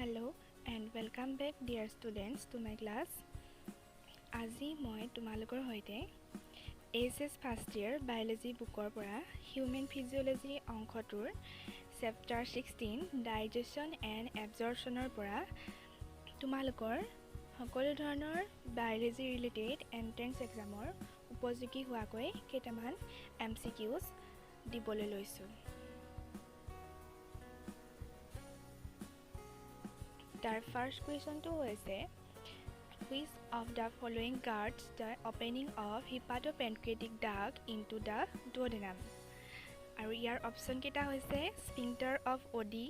Hello and welcome back dear students to my class. আজি মই তোমালোকৰ হৈতে SS First Year Biology bookৰ পৰা Human Physiology অংশটোৰ Chapter 16 Digestion and Absorptionৰ পৰা তোমালোকৰ সকলো ধৰণৰ biology related entrance examৰ উপযোগী হোৱাকৈ কেইটামান MCQs দিবলৈ লৈছো। Our first question to is which of the following guards the opening of hepatopancreatic duct into the duodenum? Our your option kita hoise sphincter of Oddi,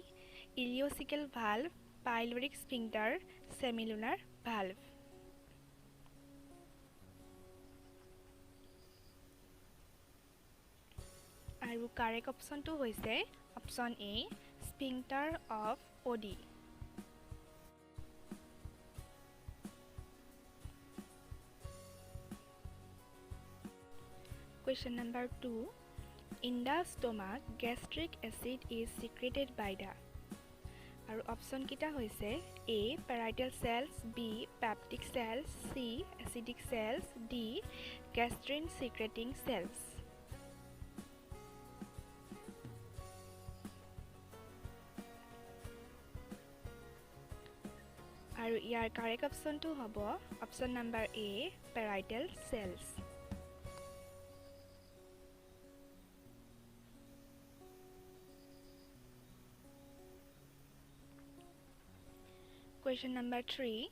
ileocecal valve, pyloric sphincter, semilunar valve. Our correct option to hoise option A, sphincter of Oddi. Question number 2. In the stomach, gastric acid is secreted by the. Our option kita hoise A. Parietal cells, B. Peptic cells, C. Acidic cells, D. Gastrin secreting cells. Our your correct option to hobo option number A. Parietal cells. Question number 3.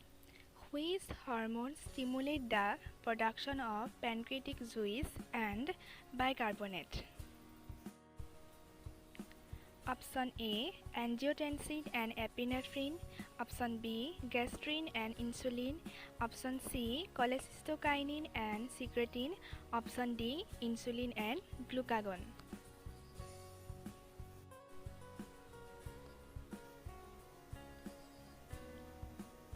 Which hormones stimulate the production of pancreatic juice and bicarbonate? Option A. Angiotensin and epinephrine. Option B. Gastrin and insulin. Option C. Cholecystokinin and secretin. Option D. Insulin and glucagon.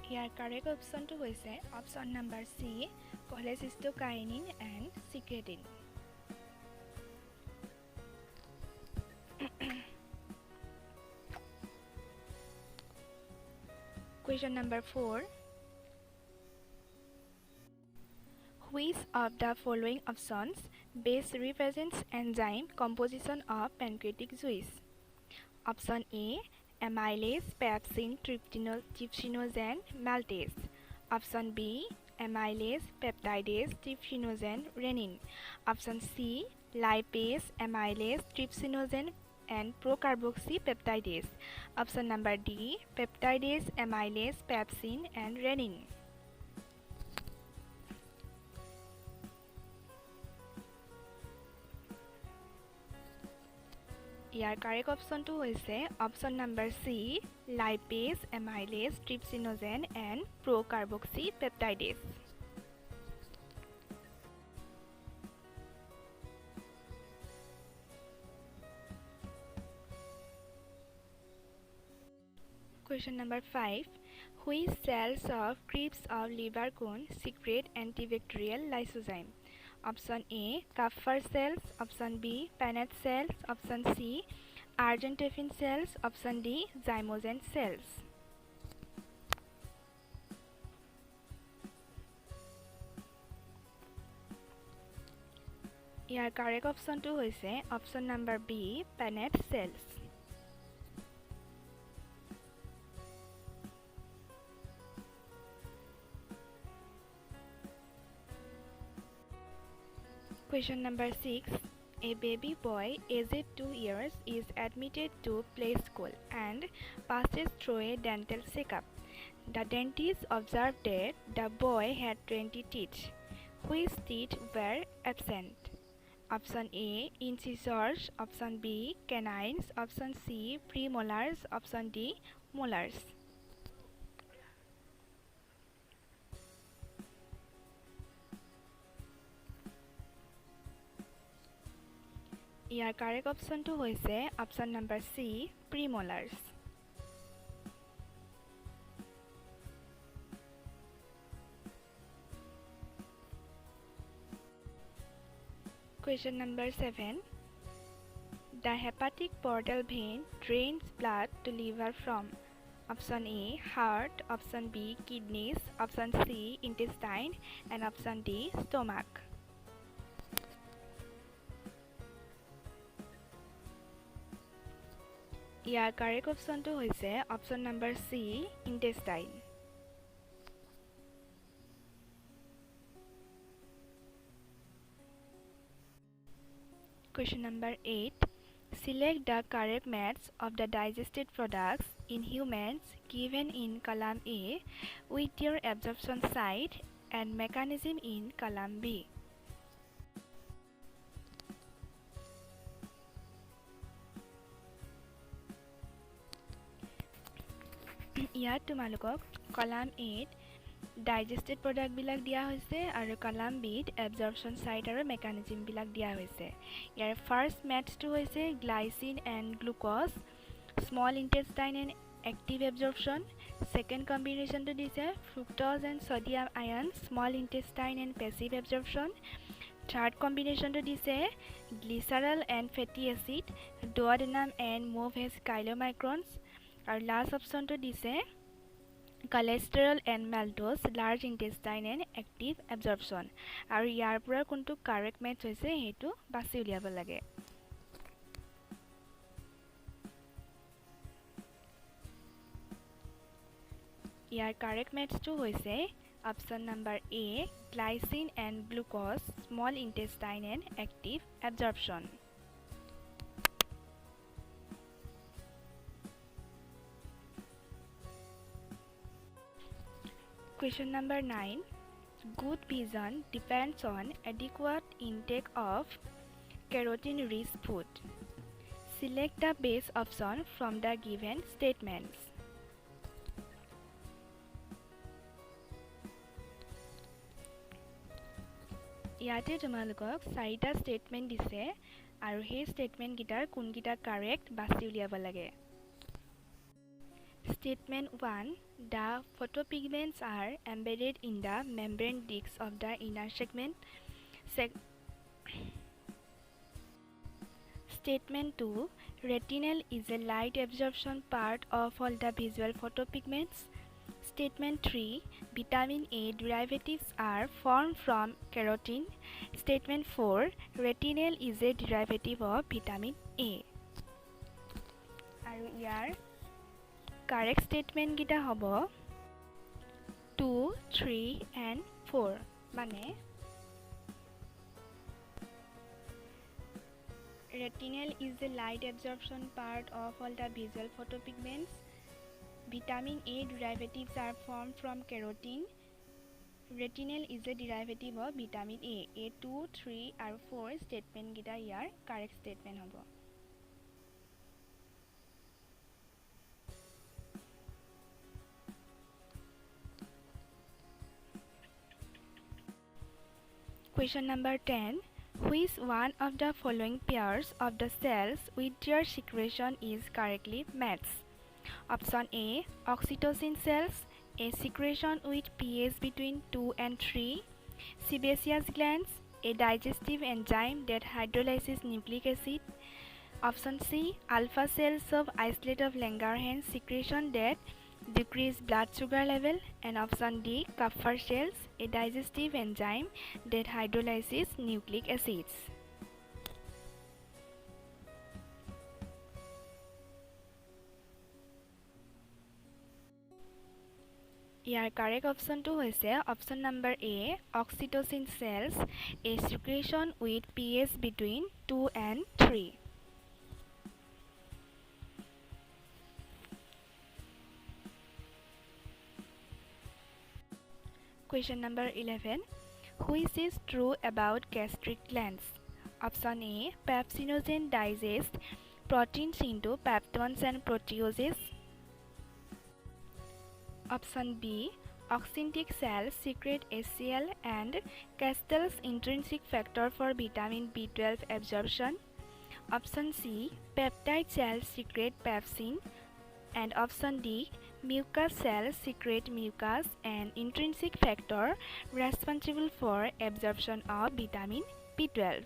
Here correct option to hoise option number C, cholecystokinin and secretin. Question number 4. Which of the following options best represents enzyme composition of pancreatic juice? Option A. Amylase, pepsin, trypsinogen, maltase. Option B. Amylase, peptidase, trypsinogen, renin. Option C. Lipase, amylase, trypsinogen, and procarboxy peptidase. Option number D. Peptidase, amylase, pepsin, and renin. Your correct option to is option number C, lipase, amylase, trypsinogen, and procarboxy peptidase. Question number 5. Which cells of crypts of liver cone secrete antibacterial lysozyme? Option A. Kupffer cells. Option B. Paneth cells. Option C. Argentophin cells. Option D. Zymogen cells. Your correct option to hoise option number B. Paneth cells. Question number 6. A baby boy aged 2 years is admitted to play school and passes through a dental checkup. The dentist observed that the boy had 20 teeth. Which teeth were absent? Option A. Incisors. Option B. Canines. Option C. Premolars. Option D. Molars. Your correct option to hoise option number C, premolars. Question number 7. The hepatic portal vein drains blood to liver from Option A, heart. Option B, kidneys. Option C, intestine. And option D, stomach. Year correct অপশ্যনটো হৈছে option number C, intestine. Question number 8. Select the correct match of the digested products in humans given in column A with their absorption site and mechanism in column B. ইয়াত তোমালোকক column 8 ডাইজেষ্টেড প্ৰডাক্টবিলাক দিয়া হৈছে আৰু column বিত absorption site আৰু মেকানিজমবিলাক দিয়া হৈছে ইয়াৰ first মেথডটো হৈছে glycine and glucose small intestine and active absorption second কম্বিনেশ্যনটো দিছে fructose and sodium ion small intestine and passive absorption third কম্বিনেশ্যনটো দিছে glycerol and fatty acid duodenum and moves chylomicrons আৰু লাষ্ট অপশ্যনটো দিছে cholesterol and maltose large intestine and active absorption আৰু ইয়াৰ পৰা কোনটো কাৰেক্ট মেথড হৈছে হেতু বাছি উলিয়াব লাগে ইয়াৰ কাৰেক্ট মেথডটো হৈছে option number A glycine and glucose small intestine and active absorption Question number 9. Good vision depends on adequate intake of carotene-rich food. Select the best option from the given statements. ইয়াতে তোমালোকক চাৰিটা statement দিছে আৰু সেই statement guitar কোন গিটা correct বাছি উলিয়াব লাগে Statement 1. The photopigments are embedded in the membrane discs of the inner segment. Statement 2. Retinal is a light absorption part of all the visual photopigments. Statement 3. Vitamin A derivatives are formed from carotene. Statement 4. Retinal is a derivative of vitamin A. আৰু ইয়াৰ Correct statement gita hobo 2, 3 and 4 মানে retinal is the light absorption part of all the visual photopigments vitamin A derivatives are formed from carotene retinal is a derivative of vitamin A 2, 3 and 4 statement gita yar correct statement hobo Question number 10. Which one of the following pairs of the cells with their secretion is correctly matched? Option A. Oxytocin cells, a secretion with pH between 2 and 3. Sebaceous glands, a digestive enzyme that hydrolyzes nucleic acid. Option C. Alpha cells of isolate of Langerhans secretion that decrease blood sugar level and option D Kupffer cells a digestive enzyme that hydrolyzes nucleic acids Your correct option to hoise option number A oxytocin cells a secretion with pH between 2 and 3 Question number 11. Which is true about gastric glands? Option A. Pepsinogen digests proteins into peptones and proteases. Option B. Oxyntic cells secrete HCl and Castell's intrinsic factor for vitamin B12 absorption. Option C. Peptide cells secrete pepsin. And option D. Mucus cells secrete mucus and intrinsic factor responsible for absorption of vitamin B12.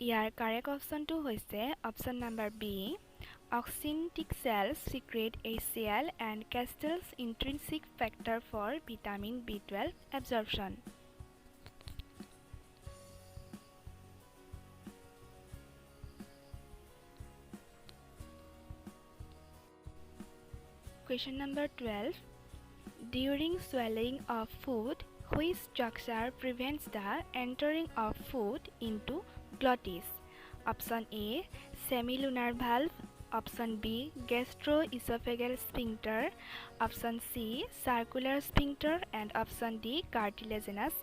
ইয়াৰ correct অপশ্যনটো হৈছে option number B oxyntic cells secrete HCl and Castle's intrinsic factor for vitamin B12 absorption. Question number 12. During swallowing of food, which structure prevents the entering of food into glottis? Option A, semilunar valve. Option B, gastroesophageal sphincter. Option C, circular sphincter. And option D, cartilaginous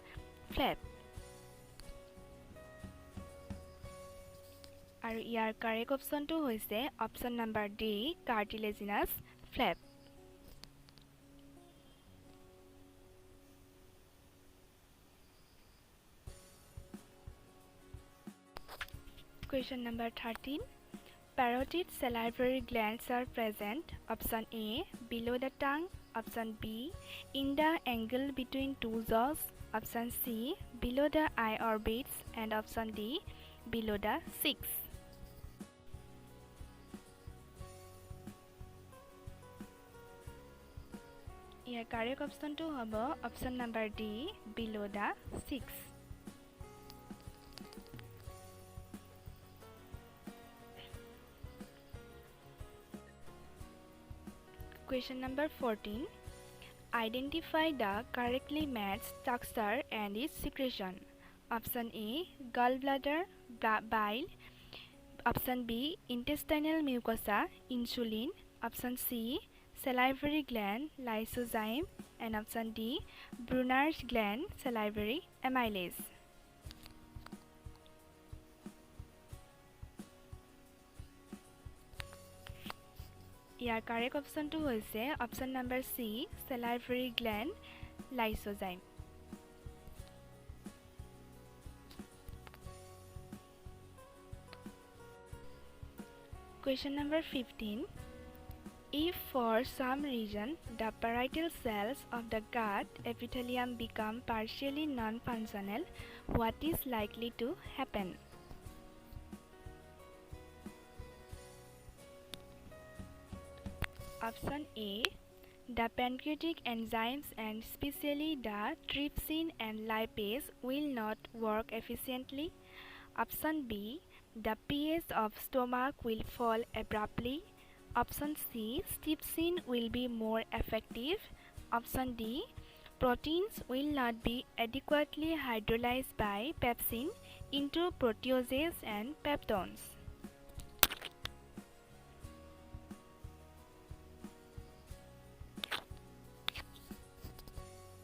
flap. আৰু ইয়াৰ correct অপশ্যনটো হৈছে option number D cartilaginous flap. Question number 13. Parotid salivary glands are present. Option A, below the tongue. Option B, in the angle between two jaws. Option C, below the eye orbits. And option D, below the cheeks. Here correct option to hobo option number D, below the cheeks. Question number 14. Identify the correctly matched structure and its secretion. Option A, gallbladder, bile. Option B, intestinal mucosa, insulin. Option C, salivary gland, lysozyme. And option D, Brunner's gland, salivary amylase. Year correct অপশ্যনটো হৈছে option number C salivary gland lysozyme. Question number 15. If for some reason the parietal cells of the gut epithelium become partially non-functional, what is likely to happen? Option A, the pancreatic enzymes and especially the trypsin and lipase will not work efficiently. Option B, the pH of stomach will fall abruptly. Option C, trypsin will be more effective. Option D, proteins will not be adequately hydrolyzed by pepsin into proteases and peptones.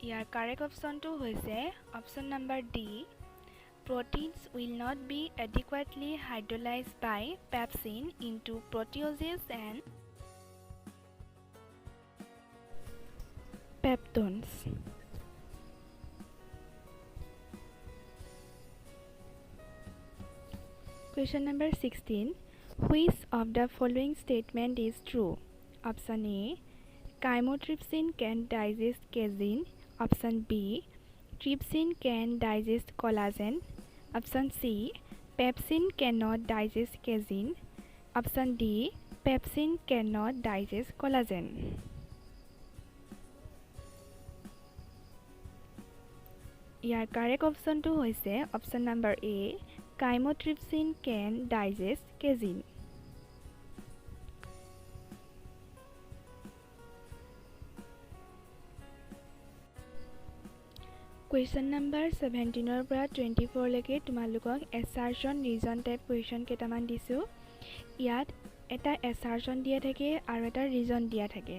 Year correct অপশ্যনটো হৈছে option number D proteins will not be adequately hydrolyzed by pepsin into proteases and peptones. Question number 16. Which of the following statement is true? Option A, chymotrypsin can digest casein. Option B, trypsin can digest collagen. Option C, pepsin cannot digest casein. Option D, pepsin cannot digest collagen. Year correct অপশ্যনটো হৈছে option number A chymotrypsin can digest casein. Question number 17 পৰা 24 লৈকে তোমালোকক assertion reason type question কেইটামান দিছো ইয়াত এটা assertion দিয়া থাকে আৰু এটা reason দিয়া থাকে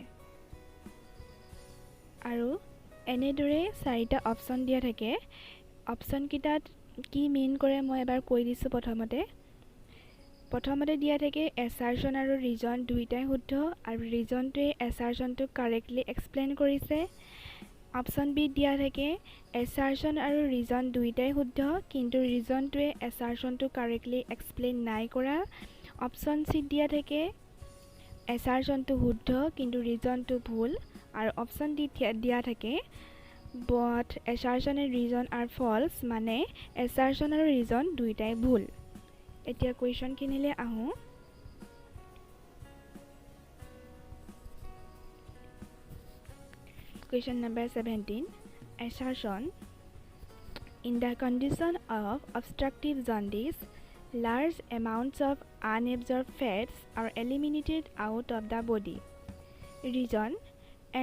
আৰু এনেদৰে চাৰিটা অপচন দিয়া থাকে অপচন কিটাত কি মিন কৰে মই এবাৰ কৈ দিছো প্ৰথমতে দিয়া থাকে assertion আৰু reason দুইটাই শুদ্ধ আৰু reasonটোৱে assertionটো correctly explain কৰিছে Option B দিয়া থাকে assertion আৰু reason দুইটাই শুদ্ধ কিন্তু reasonটোৱে assertionটো correctly explain নাই কৰা Option C দিয়া থাকে assertionটো শুদ্ধ কিন্তু reasonটো ভুল আৰু Option D দিয়া থাকে but assertion and reason are false মানে assertion আৰু reason দুইটাই ভুল এতিয়া কুৱেশ্যন কিনিলে আহোঁ। Question number 17. Assertion. In the condition of obstructive jaundice, large amounts of unabsorbed fats are eliminated out of the body. Reason.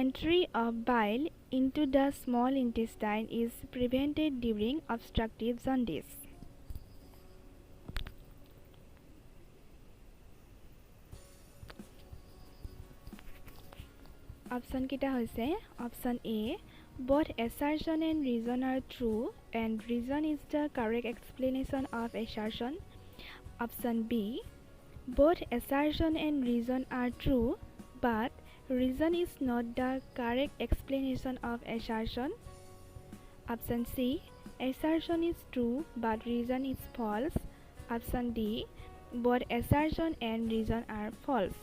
Entry of bile into the small intestine is prevented during obstructive jaundice. Option kita hoise option A. Both assertion and reason are true and reason is the correct explanation of assertion. Option B. Both assertion and reason are true but reason is not the correct explanation of assertion. Option C. Assertion is true but reason is false. Option D. Both assertion and reason are false.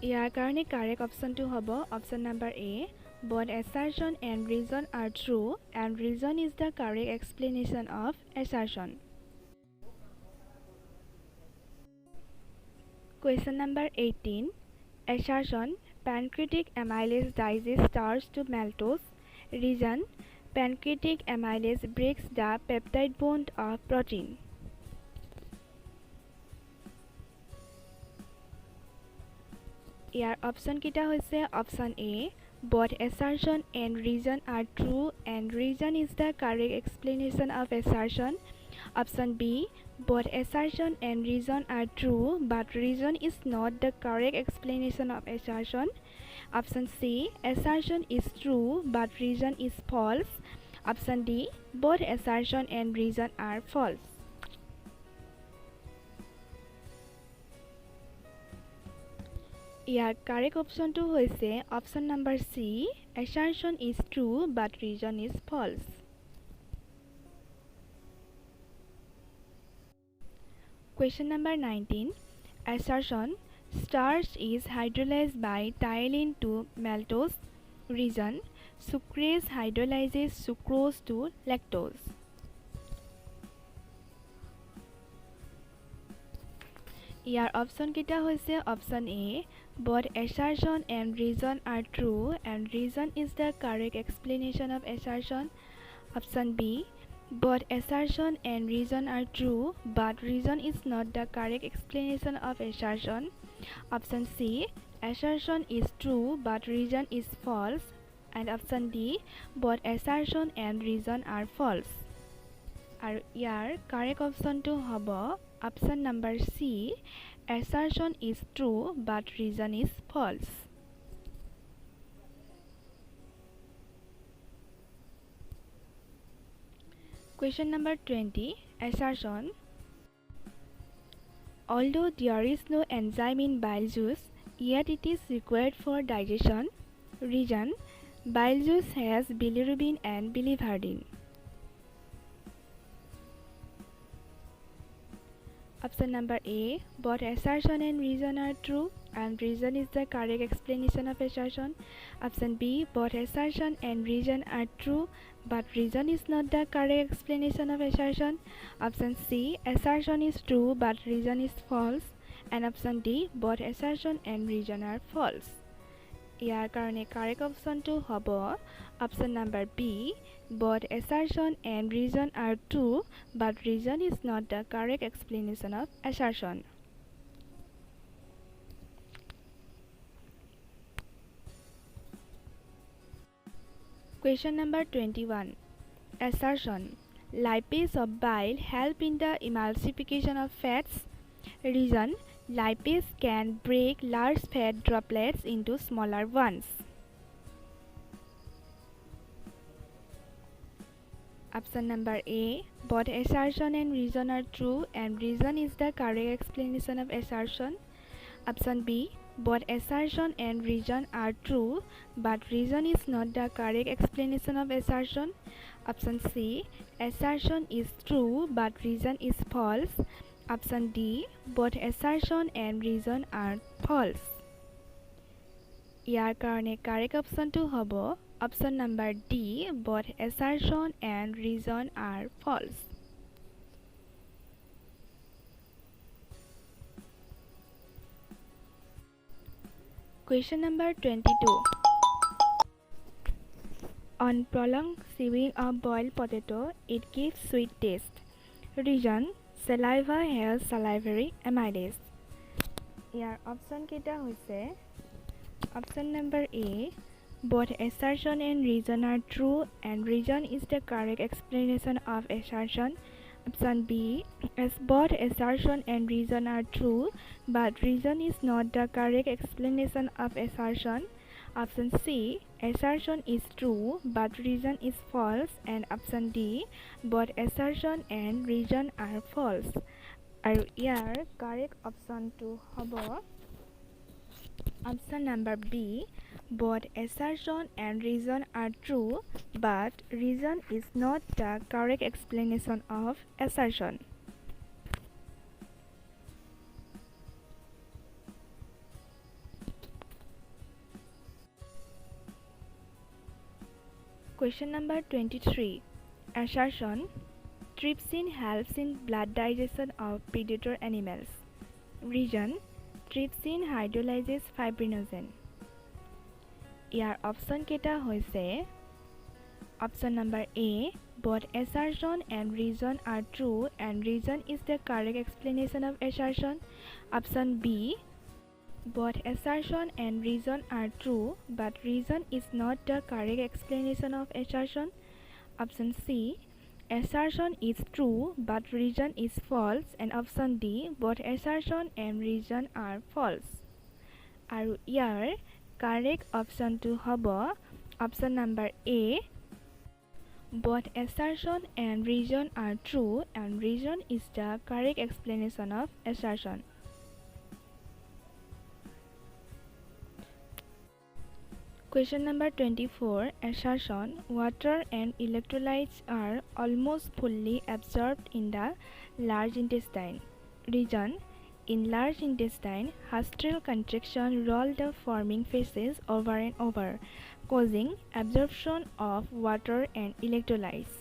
ইয়াৰ কাৰণে correct অপশ্যনটো হ'ব option number A. Both assertion and reason are true and reason is the correct explanation of assertion. Question number 18. Assertion. Pancreatic amylase digest starch to maltose. Reason. Pancreatic amylase breaks the peptide bond of protein. Year option কিটা হৈছে option A. Both assertion and reason are true and reason is the correct explanation of assertion. Option B. Both assertion and reason are true but reason is not the correct explanation of assertion. Option C. Assertion is true but reason is false. Option D. Both assertion and reason are false. Year correct অপশ্যনটো হৈছে option number C. Assertion is true but reason is false. Question number 19. Assertion. Starch is hydrolyzed by ptyalin to maltose. Reason. Sucrase hydrolyzes sucrose to lactose. Year option কিটা হৈছে option A. Both assertion and reason are true and reason is the correct explanation of assertion. Option B. Both assertion and reason are true but reason is not the correct explanation of assertion. Option C. Assertion is true but reason is false. And option D. Both assertion and reason are false. আৰু ইয়াৰ correct অপশ্যনটো হ'ব option number C. Assertion is true but reason is false. Question number 20. Assertion. Although there is no enzyme in bile juice, yet it is required for digestion. Reason. Bile juice has bilirubin and biliverdin. Option number A. Both assertion and reason are true and reason is the correct explanation of assertion. Option B. Both assertion and reason are true but reason is not the correct explanation of assertion. Option C. Assertion is true but reason is false. And option D. Both assertion and reason are false. ইয়াৰ কাৰণে correct অপশ্যনটো হ'ব option number B. Both assertion and reason are true but reason is not the correct explanation of assertion. Question number 21. Assertion. Lipase of bile help in the emulsification of fats. Reason. Lipase can break large fat droplets into smaller ones. Option number A. Both assertion and reason are true and reason is the correct explanation of assertion. Option B. Both assertion and reason are true but reason is not the correct explanation of assertion. Option C. Assertion is true but reason is false. Option D. Both assertion and reason are false. ইয়াৰ কাৰণে correct অপশ্যনটো হ'ব option number D both assertion and reason are false. Question number 22. On prolonged chewing of boiled potato, it gives sweet taste. Reason: saliva has salivary amylase. Here option केटा होइसे option number A. Both assertion and reason are true, and reason is the correct explanation of assertion. Option B. As both assertion and reason are true, but reason is not the correct explanation of assertion. Option C. Assertion is true, but reason is false. And option D. Both assertion and reason are false. আৰু ইয়াৰ correct option to হ'ব option number B. Both assertion and reason are true, but reason is not the correct explanation of assertion. Question number 23. Assertion: trypsin helps in blood digestion of predator animals. Reason: trypsin hydrolyzes fibrinogen. Year option কেইটা হৈছে option number A. Both assertion and reason are true, and reason is the correct explanation of assertion. Option B. Both assertion and reason are true, but reason is not the correct explanation of assertion. Option C. Assertion is true, but reason is false. And option D. Both assertion and reason are false. আৰু ইয়াৰ correct option to হ'ব option number A. Both assertion and reason are true, and reason is the correct explanation of assertion. Question number 24. Assertion: water and electrolytes are almost fully absorbed in the large intestine. Reason: in large intestine, hastrial contraction roll the forming faces over and over, causing absorption of water and electrolytes.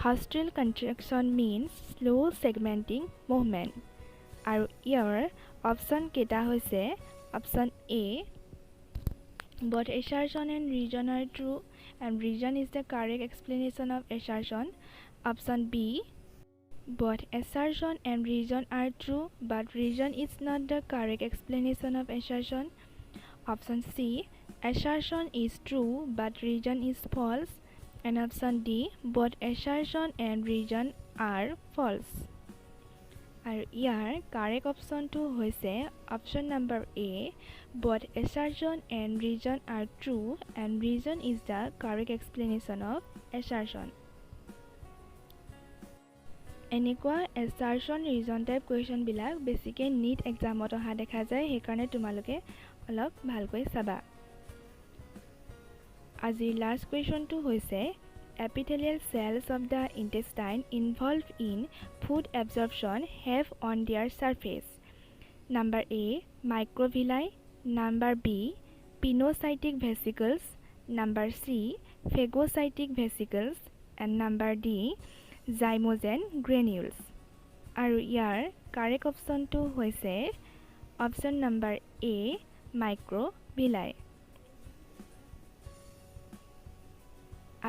Hastrial contraction means slow segmenting movement. আৰু ইয়াৰ option কেইটা হৈছে option A. Both assertion and reason are true, and reason is the correct explanation of assertion. Option B. Both assertion and reason are true, but reason is not the correct explanation of assertion. Option C. Assertion is true, but reason is false. And option D. Both assertion and reason are false. আৰু ইয়াৰ correct option to হৈছে option number A. Both assertion and reason are true, and reason is the correct explanation of assertion. এনেকুৱা assertion reason type question বিলাক বেছিকে NEET examত অহা দেখা যায়, সেইকাৰণে তোমালোকে অলপ ভালকৈ চাবা। আজিৰ last question to হৈছে epithelial cells of the intestine involved in food absorption have on their surface. Number A. Microvilli. Number B. Pinocytic vesicles. Number C. Phagocytic vesicles. And number D. Zymogen granules. আৰু ইয়াৰ correct option to হৈছে option number A. Microvilli.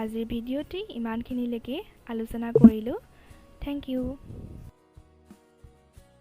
আজিৰ ভিডিঅ'টি ইমানখিনিলৈকে আলোচনা কৰিলোঁ। Thank you.